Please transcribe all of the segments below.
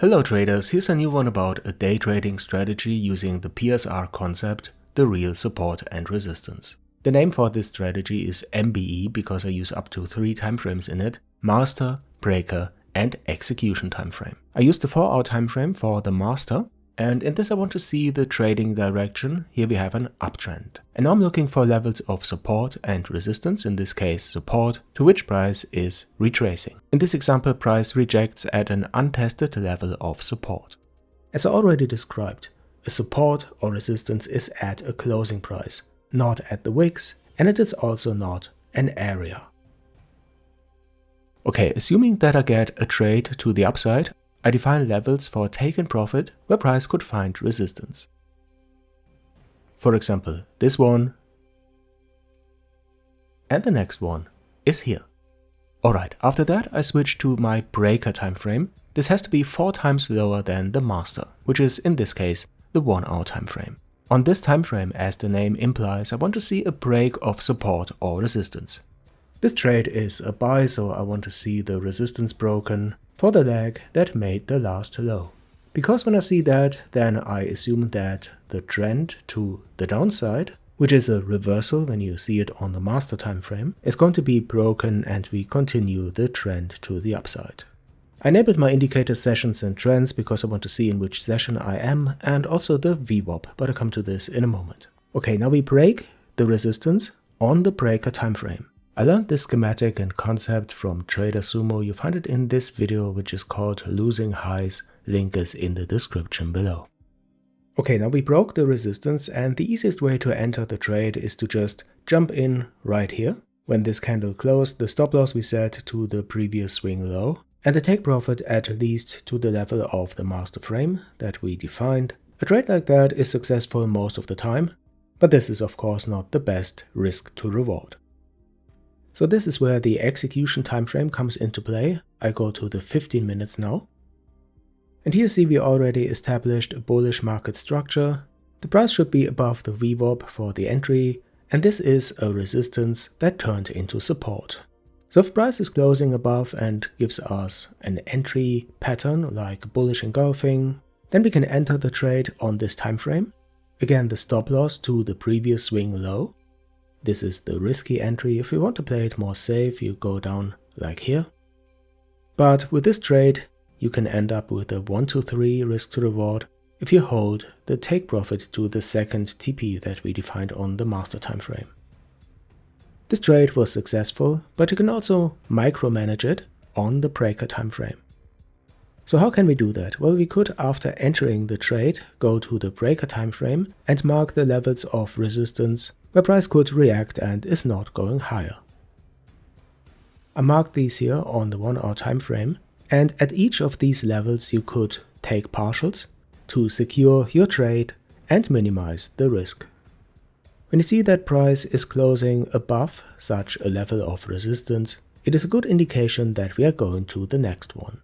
Hello traders, here's a new one about a day trading strategy using the PSR concept, the real support and resistance. The name for this strategy is MBE because I use up to 3 timeframes in it: master, breaker and execution timeframe. I use the 4-hour timeframe for the master, and in this I want to see the trading direction. Here we have an uptrend. And now I'm looking for levels of support and resistance, in this case support, to which price is retracing. In this example, price rejects at an untested level of support. As I already described, a support or resistance is at a closing price, not at the wicks, and it is also not an area. Okay, assuming that I get a trade to the upside, I define levels for take and profit where price could find resistance. For example, this one and the next one is here. Alright, after that I switch to my breaker timeframe. This has to be 4 times lower than the master, which is in this case the 1-hour timeframe. On this timeframe, as the name implies, I want to see a break of support or resistance. This trade is a buy, so I want to see the resistance broken for the leg that made the last low. Because when I see that, then I assume that the trend to the downside, which is a reversal when you see it on the master timeframe, is going to be broken and we continue the trend to the upside. I enabled my indicator sessions and trends because I want to see in which session I am, and also the VWAP, but I'll come to this in a moment. Okay, now we break the resistance on the breaker timeframe. I learned this schematic and concept from Trader Sumo. You find it in this video, which is called Losing Highs. Link is in the description below. Okay, now we broke the resistance, and the easiest way to enter the trade is to just jump in right here. When this candle closed, the stop loss we set to the previous swing low, and the take profit at least to the level of the master frame that we defined. A trade like that is successful most of the time, but this is of course not the best risk to reward. So this is where the execution timeframe comes into play. I go to the 15 minutes now. And here see we already established a bullish market structure. The price should be above the VWAP for the entry, and this is a resistance that turned into support. So if price is closing above and gives us an entry pattern like bullish engulfing, then we can enter the trade on this timeframe. Again, the stop loss to the previous swing low. This is the risky entry. If you want to play it more safe, you go down like here. But with this trade, you can end up with a 1-3 risk to reward if you hold the take profit to the second TP that we defined on the master timeframe. This trade was successful, but you can also micromanage it on the breaker timeframe. So how can we do that? Well, we could, after entering the trade, go to the breaker timeframe and mark the levels of resistance where price could react and is not going higher. I marked these here on the 1-hour timeframe, and at each of these levels you could take partials to secure your trade and minimize the risk. When you see that price is closing above such a level of resistance, it is a good indication that we are going to the next one.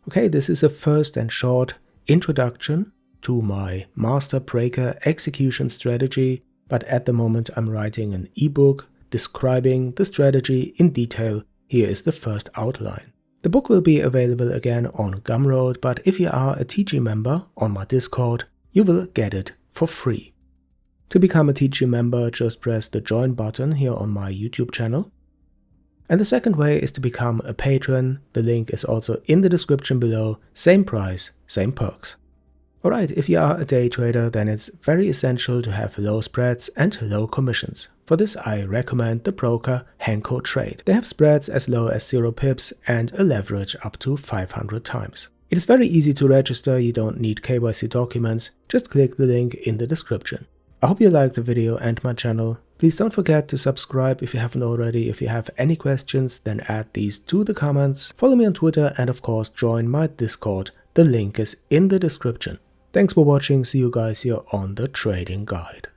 Okay, this is a first and short introduction to my master breaker execution strategy, but at the moment I'm writing an ebook describing the strategy in detail. Here is the first outline. The book will be available again on Gumroad, but if you are a TG member on my Discord, you will get it for free. To become a TG member, just press the join button here on my YouTube channel. And the second way is to become a patron. The link is also in the description below. Same price, same perks. Alright, if you are a day trader, then it's very essential to have low spreads and low commissions. For this I recommend the broker Hankotrade. They have spreads as low as 0 pips and a leverage up to 500 times. It is very easy to register, you don't need KYC documents, just click the link in the description. I hope you liked the video and my channel. Please don't forget to subscribe if you haven't already. If you have any questions, then add these to the comments. Follow me on Twitter and of course join my Discord. The link is in the description. Thanks for watching, see you guys here on the Trading Guide.